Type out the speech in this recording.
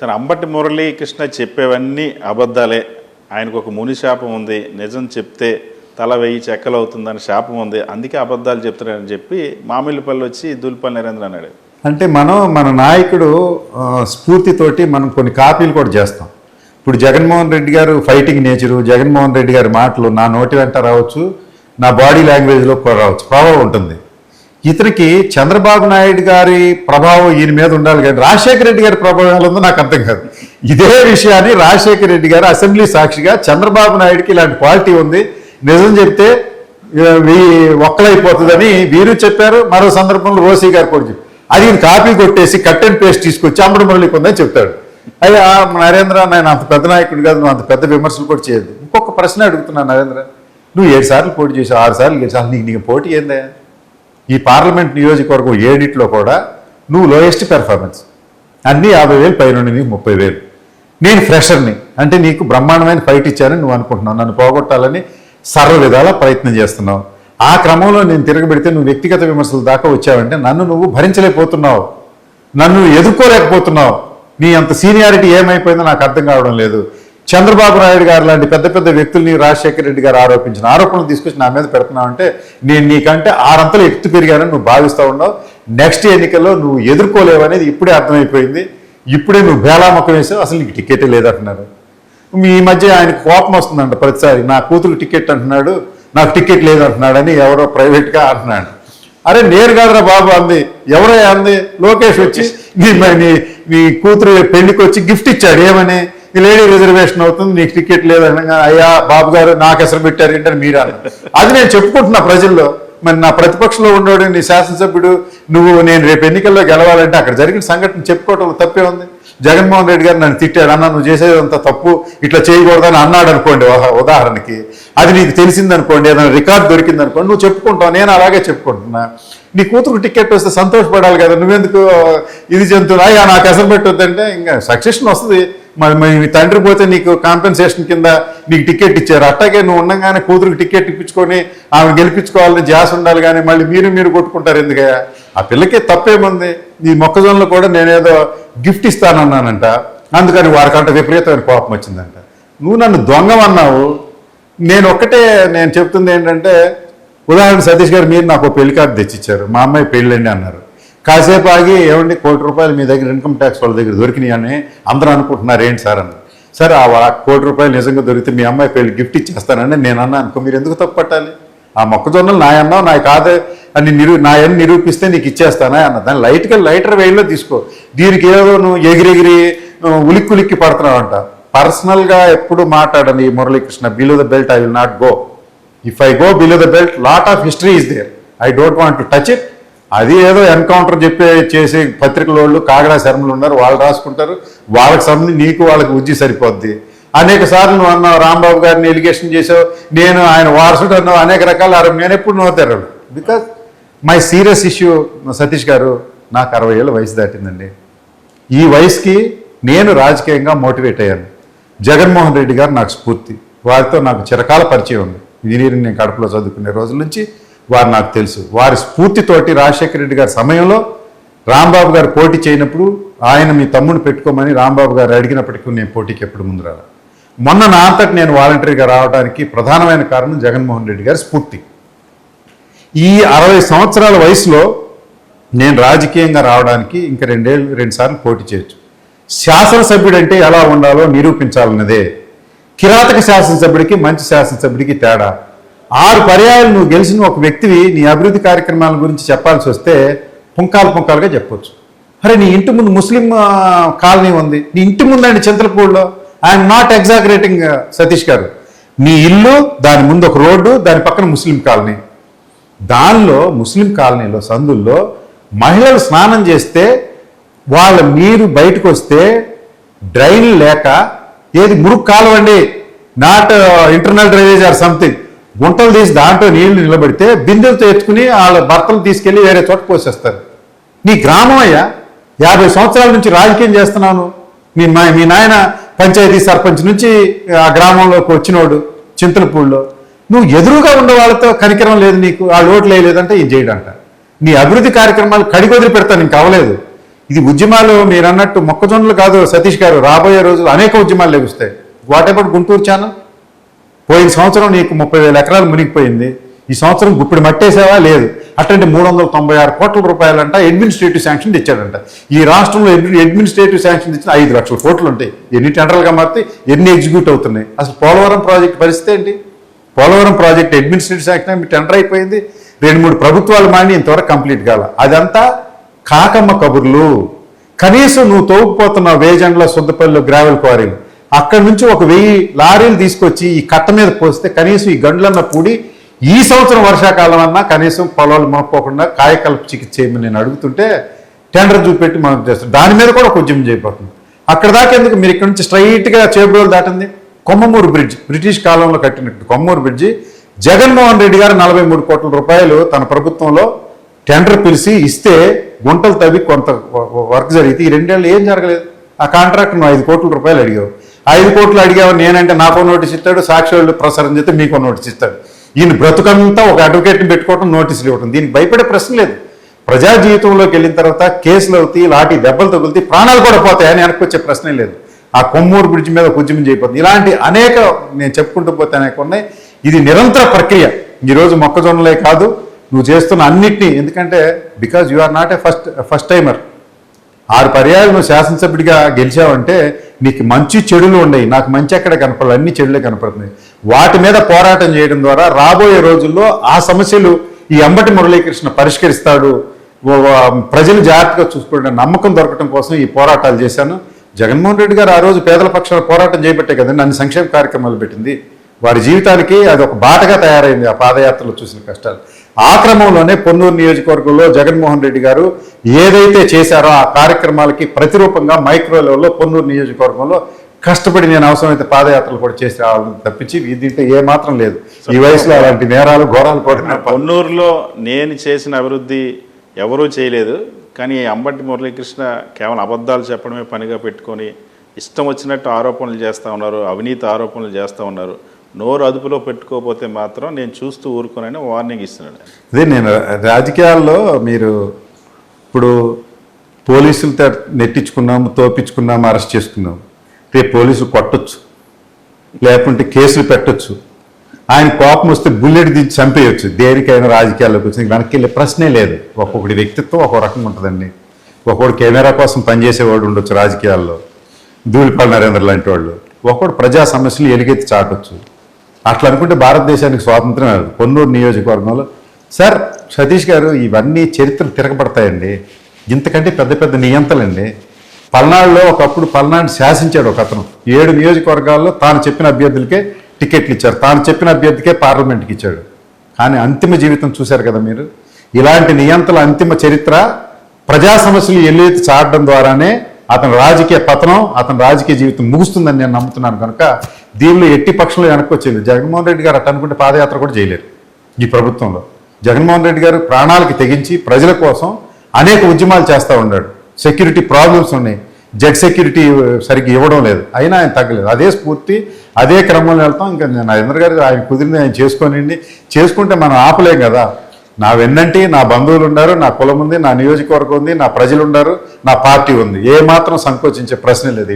సరే, అంబటి మురళీకృష్ణ చెప్పేవన్నీ అబద్ధాలే. ఆయనకు ఒక ముని శాపం ఉంది, నిజం చెప్తే తల 1000 చెక్కలు అవుతుందని శాపం ఉంది, అందుకే అబద్ధాలు చెప్తున్నారని చెప్పి మామిళ్ళపల్లి వచ్చి దూలిపల్లి నరేంద్ర అన్నాడు. అంటే మన నాయకుడు స్ఫూర్తితోటి మనం కొన్ని కాపీలు కూడా చేస్తాం. ఇప్పుడు జగన్మోహన్ రెడ్డి గారు ఫైటింగ్ నేచరు, జగన్మోహన్ రెడ్డి గారి మాటలు నా నోటి వెంట రావచ్చు, నా బాడీ లాంగ్వేజ్లో కూడా రావచ్చు, ప్రభావం ఉంటుంది. ఇతనికి చంద్రబాబు నాయుడు గారి ప్రభావం ఈయన మీద ఉండాలి, కానీ రాజశేఖర రెడ్డి గారి ప్రభావం ఎలా ఉందో నాకు అర్థం కాదు. ఇదే విషయాన్ని రాజశేఖర రెడ్డి గారు అసెంబ్లీ సాక్షిగా చంద్రబాబు నాయుడుకి ఇలాంటి క్వాలిటీ ఉంది, నిజం చెప్తే ఒక్కలైపోతుందని వీరు చెప్పారు. మరో సందర్భంలో రోసీ గారు కూడా చెప్పారు. అది కాపీ కొట్టేసి కట్ అండ్ పేస్ట్ తీసుకొచ్చి అంబటి మురళికి ఉందని చెప్తాడు. అయ్యా నరేంద్ర, నేను అంత పెద్ద నాయకుడు కాదు, నువ్వు అంత పెద్ద విమర్శలు కూడా చేయదు. ఇంకొక ప్రశ్న అడుగుతున్నాను నరేంద్ర, నువ్వు 7 సార్లు పోటీ చేసావు, 6 సార్లు గెలిచావు, నీకు పోటీ ఏందా? ఈ పార్లమెంట్ నియోజకవర్గం 7 కూడా నువ్వు లోయెస్ట్ పెర్ఫార్మెన్స్, అన్నీ 50,000 పైన 30,000. నేను ఫ్రెషర్ని, అంటే నీకు బ్రహ్మాండమైన ఫైట్ ఇచ్చానని నువ్వు అనుకుంటున్నావు, నన్ను పోగొట్టాలని సర్వ విధాలా ప్రయత్నం చేస్తున్నావు. ఆ క్రమంలో నేను తిరగబెడితే నువ్వు వ్యక్తిగత విమర్శల దాకా వచ్చావంటే నన్ను నువ్వు భరించలేకపోతున్నావు, నన్ను ఎదుర్కోలేకపోతున్నావు. నీ అంత సీనియారిటీ ఏమైపోయిందో నాకు అర్థం కావడం లేదు. చంద్రబాబు నాయుడు గారు లాంటి పెద్ద పెద్ద వ్యక్తుల్ని రాజశేఖర రెడ్డి గారు ఆరోపించిన ఆరోపణలు తీసుకొచ్చి నా మీద పెడుతున్నావు అంటే నేను నీకంటే 6 అంతలు ఎత్తు పెరిగానని నువ్వు భావిస్తూ ఉన్నావు. నెక్స్ట్ ఎన్నికల్లో నువ్వు ఎదుర్కోలేవనేది ఇప్పుడే అర్థమైపోయింది. ఇప్పుడే నువ్వు బేలాముఖం వేసావు, అసలు నీకు టికెటే లేదంటున్నారు. ఈ మధ్య ఆయనకు కోపం వస్తుందంట ప్రతిసారి, నా కూతురు టికెట్ అంటున్నాడు, నాకు టికెట్ లేదంటున్నాడని ఎవరో ప్రైవేట్గా అంటున్నాడు. అరే నేను కాదురా బాబు అంది, ఎవరో అంది, లోకేష్ వచ్చి నీ కూతురు పెళ్లికి వచ్చి గిఫ్ట్ ఇచ్చాడు. ఏమని? లేడీ రిజర్వేషన్ అవుతుంది, నీకు టికెట్ లేదనగా అయ్యా బాబు గారు నాకు ఎసరు పెట్టారు ఏంటని మీరు అన్నారు. అది నేను చెప్పుకుంటున్నా ప్రజల్లో. మరి నా ప్రతిపక్షంలో ఉండేవాడు నీ శాసనసభ్యుడు, నేను రేపు ఎన్నికల్లో గెలవాలంటే అక్కడ జరిగిన సంఘటన చెప్పుకోవటం తప్పే ఉంది. జగన్మోహన్ రెడ్డి గారు నన్ను తిట్టాడు, అన్న నువ్వు చేసేదంత తప్పు, ఇట్లా చేయకూడదని అన్నాడు అనుకోండి ఉదాహరణకి, అది నీకు తెలిసిందనుకోండి, ఏదైనా రికార్డు దొరికిందనుకోండి, నువ్వు చెప్పుకుంటావు, నేను అలాగే చెప్పుకుంటున్నా. నీ కూతురు టికెట్ వస్తే సంతోషపడాలి కదా, నువ్వెందుకు ఇది జంతువు అయ్యా నాకు ఎసరు పెట్టొద్దంటే ఇంకా సక్సెషన్ వస్తుంది. మరి మీ తండ్రి పోతే నీకు కాంపెన్సేషన్ కింద నీకు టికెట్ ఇచ్చారు, అట్టాగే నువ్వు ఉండగానే కూతురికి టికెట్ ఇప్పించుకొని ఆమె గెలిపించుకోవాలని జాస్ ఉండాలి, కానీ మళ్ళీ మీరు కొట్టుకుంటారు ఎందుకయ్యా? ఆ పిల్లకే తప్పేముంది? ఈ మొక్కజొన్నలో కూడా నేనేదో గిఫ్ట్ ఇస్తానన్నానంట, అందుకని వారికంట విపరీతమైన కోపం వచ్చిందంట. నువ్వు నన్ను దొంగమన్నావు. నేను చెప్తుంది ఏంటంటే, ఉదాహరణ సతీష్ గారు మీరు నాకు పెళ్లి కార్డు తెచ్చిచ్చారు, మా అమ్మాయి పెళ్ళండి అన్నారు. కాసేపు ఆగి ఏమండి ₹1,00,00,000 మీ దగ్గర ఇన్కమ్ ట్యాక్స్ వాళ్ళ దగ్గర దొరికినాయి అని అందరూ అనుకుంటున్నారు ఏంటి సార్ అన్నారు. సరే ఆ ₹1,00,00,000 నిజంగా దొరికితే మీ అమ్మాయి పెళ్లి గిఫ్ట్ ఇచ్చేస్తానండి నేను అన్నా అనుకో, మీరు ఎందుకు తప్పు పట్టాలి? ఆ మొక్కజొన్నలు నా అన్నావు నా కాదే అని నిరూపిస్తే నీకు ఇచ్చేస్తానా అన్న. దాన్ని లైటర్ వేలో తీసుకో. దీనికి ఏదో నువ్వు ఎగిరెగిరి ఉలిక్కి పడుతున్నావు అంట. పర్సనల్గా ఎప్పుడు మాట్లాడని Muralikrishna, below the belt I will not go. If I go below the belt lot of history is there, I don't want to touch it. అది ఏదో ఎన్కౌంటర్ చేసే పత్రికల వాళ్ళు కాగడా శర్మలు ఉన్నారు, వాళ్ళు రాసుకుంటారు, వాళ్ళకి సంబంధించి నీకు వాళ్ళకి ఉజ్జి సరిపోద్ది. అనేక సార్లు నువ్వు అన్నావు రాంబాబు గారిని ఎలిగేషన్ చేసావు, నేను ఆయన వారసుడు అన్నావు, అనేక రకాల నేను ఎప్పుడు నవ్వుతారు. Because my serious issue Satish గారు, నాకు 60 ఏళ్ళ వయసు దాటిందండి. ఈ వయసుకి నేను రాజకీయంగా మోటివేట్ అయ్యాను. జగన్మోహన్ రెడ్డి గారు నాకు స్ఫూర్తి, వారితో నాకు చిరకాల పరిచయం ఉంది. ఇంజనీరింగ్ నేను కడపలో చదువుకునే రోజుల నుంచి వారు నాకు తెలుసు. వారి స్ఫూర్తితోటి రాజశేఖర రెడ్డి గారి సమయంలో రాంబాబు గారు పోటీ చేయనప్పుడు ఆయన మీ తమ్ముడిని పెట్టుకోమని రాంబాబు గారు అడిగినప్పటికీ నేను పోటీకి ఎప్పుడు ముందు రాలి. మొన్న నా అంతటి నేను వాలంటరీగా రావడానికి ప్రధానమైన కారణం జగన్మోహన్ రెడ్డి గారి స్ఫూర్తి. ఈ 60 సంవత్సరాల వయసులో నేను రాజకీయంగా రావడానికి ఇంకా 2 సార్లు పోటీ చేయొచ్చు. శాసనసభ్యుడు అంటే ఎలా ఉండాలో నిరూపించాలన్నదే. కిరాతక శాసనసభ్యుడికి మంచి శాసనసభ్యుడికి తేడా. 6 పర్యాయాలు నువ్వు గెలిచిన ఒక వ్యక్తివి నీ అభివృద్ధి కార్యక్రమాల గురించి చెప్పాల్సి వస్తే పుంకాలుగా చెప్పొచ్చు. అరే నీ ఇంటి ముందు ముస్లిం కాలనీ ఉంది, నీ ఇంటి ముందండి చింతలపూడిలో, ఐఎమ్ నాట్ ఎగ్జాగరేటింగ్ సతీష్ గారు, నీ ఇల్లు, దాని ముందు ఒక రోడ్డు, దాని పక్కన ముస్లిం కాలనీ. దానిలో ముస్లిం కాలనీలో సందుల్లో మహిళలు స్నానం చేస్తే వాళ్ళ నీరు బయటకు వస్తే డ్రైన్లు లేక, ఏది మురుగు కాలువండి, not internal drainage or something, గుంటలు తీసి దాంట్లో నీళ్లు నిలబడితే బిందెలతో ఎత్తుకుని వాళ్ళ భర్తలు తీసుకెళ్లి వేరే చోట పోసేస్తారు. నీ గ్రామం అయ్యా, 50 సంవత్సరాల నుంచి రాజకీయం చేస్తున్నాను. మీ నాయన పంచాయతీ సర్పంచ్ నుంచి ఆ గ్రామంలోకి వచ్చినోడు చింతలపూడిలో. నువ్వు ఎదురుగా ఉండే వాళ్ళతో కనికరం లేదు నీకు, ఆ ఓట్లు వేయలేదంటే ఇది చేయడంట. నీ అభివృద్ధి కార్యక్రమాలు కడిగొదిలి పెడతాను, ఇంక అవ్వలేదు. ఇది ఉద్యమాలు మీరు అన్నట్టు మొక్కజొన్నలు కాదు సతీష్ గారు, రాబోయే రోజులు అనేక ఉద్యమాలు లభిస్తాయి. What about Guntur channel? పోయిన సంవత్సరం నీకు 30,000 ఎకరాలు మునిగిపోయింది, ఈ సంవత్సరం ఇప్పుడు మట్టేసావా? లేదు. అట్లాంటి 396 కోట్ల రూపాయలంట అడ్మినిస్ట్రేటివ్ శాంక్షన్ ఇచ్చాడంట. ఈ రాష్ట్రంలో అడ్మినిస్ట్రేటివ్ శాంక్షన్ ఇచ్చిన 5 లక్షల కోట్లు ఉంటాయి. ఎన్ని టెండర్లుగా మారితే ఎన్ని ఎగ్జిక్యూట్ అవుతున్నాయి? అసలు పోలవరం ప్రాజెక్ట్ పరిస్థితి ఏంటి? Polavaram project administrative sanction tender అయిపోయింది, 2-3 ప్రభుత్వాలు మాని ఇంతవరకు కంప్లీట్ కాల. అదంతా కాకమ్మ కబుర్లు. కనీసం నువ్వు తోపుపోతున్నావు వేజండ్ల సుద్దపల్లిలో గ్రావెల్ క్వారీలు, అక్కడి నుంచి 1000 లారీలు తీసుకొచ్చి ఈ కట్ట మీద పోస్తే కనీసం ఈ గండ్లన్న పూడి ఈ సంవత్సరం వర్షాకాలం అన్నా కనీసం పొలాలు మొక్కోకుండా కాయకల్ప చికిత్స చేయమని నేను అడుగుతుంటే టెండర్ చూపెట్టి మనం చేస్తాం. దాని మీద కూడా ఒక ఉద్యమం చేయబోతుంది. అక్కడ దాకా ఎందుకు? మీరు ఇక్కడ నుంచి స్ట్రైట్గా చేబ్రోలు దాటింది కొమ్మమూరు బ్రిడ్జ్, బ్రిటిష్ కాలంలో కట్టినట్టు కొమ్మూరు బ్రిడ్జి. జగన్మోహన్ రెడ్డి గారు 43 కోట్ల రూపాయలు తన ప్రభుత్వంలో టెండర్ పిలిచి ఇస్తే గుంటలు తవ్వి కొంత వర్క్ జరిగితే ఈ 2 ఏళ్ళు ఏం జరగలేదు. ఆ కాంట్రాక్ట్ నువ్వు 5 కోట్ల రూపాయలు అడిగావు. 5 కోట్లు అడిగావు నేనంటే నాకో నోటీస్ ఇస్తాడు, సాక్షి వాళ్ళు ప్రసారం చేస్తే మీకో నోటీస్ ఇస్తాడు. ఈయన బ్రతుకంతా ఒక అడ్వకేట్ని పెట్టుకోవడం, నోటీసులు ఇవ్వడం. దీనికి భయపడే ప్రశ్న లేదు. ప్రజా జీవితంలోకి వెళ్ళిన తర్వాత కేసులు అవుతాయి, లాఠీ దెబ్బలు తగులుతాయి, ప్రాణాలు కూడా పోతాయని వెనక్కి వచ్చే ప్రశ్నే లేదు. ఆ కొమ్మూరు బ్రిడ్జ్ మీద ఒక ఉద్యమం చేయబోతుంది. ఇలాంటి అనేక నేను చెప్పుకుంటూ పోతే అనేక ఉన్నాయి. ఇది నిరంతర ప్రక్రియ. ఈరోజు మొక్కజొన్నలే కాదు, నువ్వు చేస్తున్న అన్నిటినీ, ఎందుకంటే because you are not a first timer. 6 పర్యాయాలు నువ్వు శాసనసభ్యుడిగా గెలిచావంటే నీకు మంచి చెడులు ఉన్నాయి. నాకు మంచి ఎక్కడ కనపడదు, అన్ని చెడులే కనపడుతున్నాయి. వాటి మీద పోరాటం చేయడం ద్వారా రాబోయే రోజుల్లో ఆ సమస్యలు ఈ అంబటి మురళీకృష్ణ పరిష్కరిస్తాడు, ప్రజలు జాగ్రత్తగా చూసుకుంటే నమ్మకం దొరకడం కోసం ఈ పోరాటాలు చేశాను. జగన్మోహన్ రెడ్డి గారు ఆ రోజు పేదల పక్షాన పోరాటం చేయబట్టే కదండి అన్ని సంక్షేమ కార్యక్రమాలు పెట్టింది. వారి జీవితానికి అది ఒక బాటగా తయారైంది ఆ పాదయాత్రలో చూసిన కష్టాలు. ఆ క్రమంలోనే పొన్నూరు నియోజకవర్గంలో జగన్మోహన్ రెడ్డి గారు ఏదైతే చేశారో ఆ కార్యక్రమాలకి ప్రతిరూపంగా మైక్రో లెవెల్లో పొన్నూరు నియోజకవర్గంలో కష్టపడి నేను అవసరమైతే పాదయాత్రలు కూడా చేసి రావాలని తప్పించి దీంట్లో ఏ మాత్రం లేదు. ఈ వయసులో అలాంటి నేరాలు ఘోరాలు కూడా. పొన్నూరులో నేను చేసిన అభివృద్ధి ఎవరూ చేయలేదు, కానీ అంబటి మురళీకృష్ణ కేవలం అబద్ధాలు చెప్పడమే పనిగా పెట్టుకొని ఇష్టం వచ్చినట్టు ఆరోపణలు చేస్తూ ఉన్నారు, అవినీతి ఆరోపణలు చేస్తూ ఉన్నారు. నోరు అదుపులో పెట్టుకోకపోతే మాత్రం నేను చూస్తూ ఊరుకోనని వార్నింగ్ ఇస్తున్నాడు. అదే నేను రాజకీయాల్లో మీరు ఇప్పుడు పోలీసులతో నెట్టించుకున్నాము, తోపించుకున్నాము, అరెస్ట్ చేసుకున్నాము, రేపు పోలీసులు కొట్టచ్చు, లేకుంటే కేసులు పెట్టచ్చు, ఆయన కోపం వస్తే బుల్లెట్ దించి చంపేయచ్చు. దేనికైనా రాజకీయాల్లోకి వచ్చి వెనక్కి వెళ్ళే ప్రశ్నే లేదు. ఒక్కొక్కటి వ్యక్తిత్వం ఒక్కొక్క రకంగా ఉంటుందండి. ఒక్కొక్కడు కెమెరా కోసం పనిచేసేవాడు ఉండొచ్చు రాజకీయాల్లో, ధూళిపాల నరేంద్ర లాంటి వాళ్ళు. ఒక్కొక్కడు ప్రజా సమస్యలు ఎలుగెత్తి చాటొచ్చు. అట్లా అనుకుంటే భారతదేశానికి స్వాతంత్రం లేదు. పొన్నూరు నియోజకవర్గంలో సార్ సతీష్ గారు ఇవన్నీ చరిత్రలు తిరగబడతాయండి. ఇంతకంటే పెద్ద పెద్ద నియంతలండి. పల్నాడులో ఒకప్పుడు పల్నాడు శాసించాడు ఒక అతను. 7 నియోజకవర్గాల్లో తాను చెప్పిన అభ్యర్థులకే టికెట్లు ఇచ్చారు, తాను చెప్పిన అభ్యర్థికే పార్లమెంట్కి ఇచ్చాడు. కానీ అంతిమ జీవితం చూశారు కదా మీరు. ఇలాంటి నియంతల అంతిమ చరిత్ర ప్రజా సమస్యలు ఎల్లేతి చాటడం ద్వారానే అతని రాజకీయ పతనం, అతని రాజకీయ జీవితం ముగుస్తుందని నేను నమ్ముతున్నాను. కనుక దీనిలో ఎట్టి పక్షంలో వెనక్కి వచ్చేది. జగన్మోహన్ రెడ్డి గారు అట్ట అనుకుంటే పాదయాత్ర కూడా చేయలేరు ఈ ప్రభుత్వంలో. జగన్మోహన్ రెడ్డి గారు ప్రాణాలకి తెగించి ప్రజల కోసం అనేక ఉద్యమాలు చేస్తూ ఉన్నాడు. సెక్యూరిటీ ప్రాబ్లమ్స్ ఉన్నాయి, జెడ్ సెక్యూరిటీ సరిగ్గా ఇవ్వడం లేదు, అయినా ఆయన తగ్గలేదు. అదే స్ఫూర్తి, అదే క్రమంలో వెళ్తాం. ఇంకా నరేంద్ర గారు ఆయన కుదిరింది ఆయన చేసుకుంటే మనం ఆపలేం కదా. నా వెన్నంటి నా బంధువులు ఉన్నారు, నా కులం ఉంది, నా నియోజకవర్గం ఉంది, నా ప్రజలు ఉన్నారు, నా పార్టీ ఉంది. ఏ మాత్రం సంకోచించే ప్రశ్నే లేదు ఈ విషయం.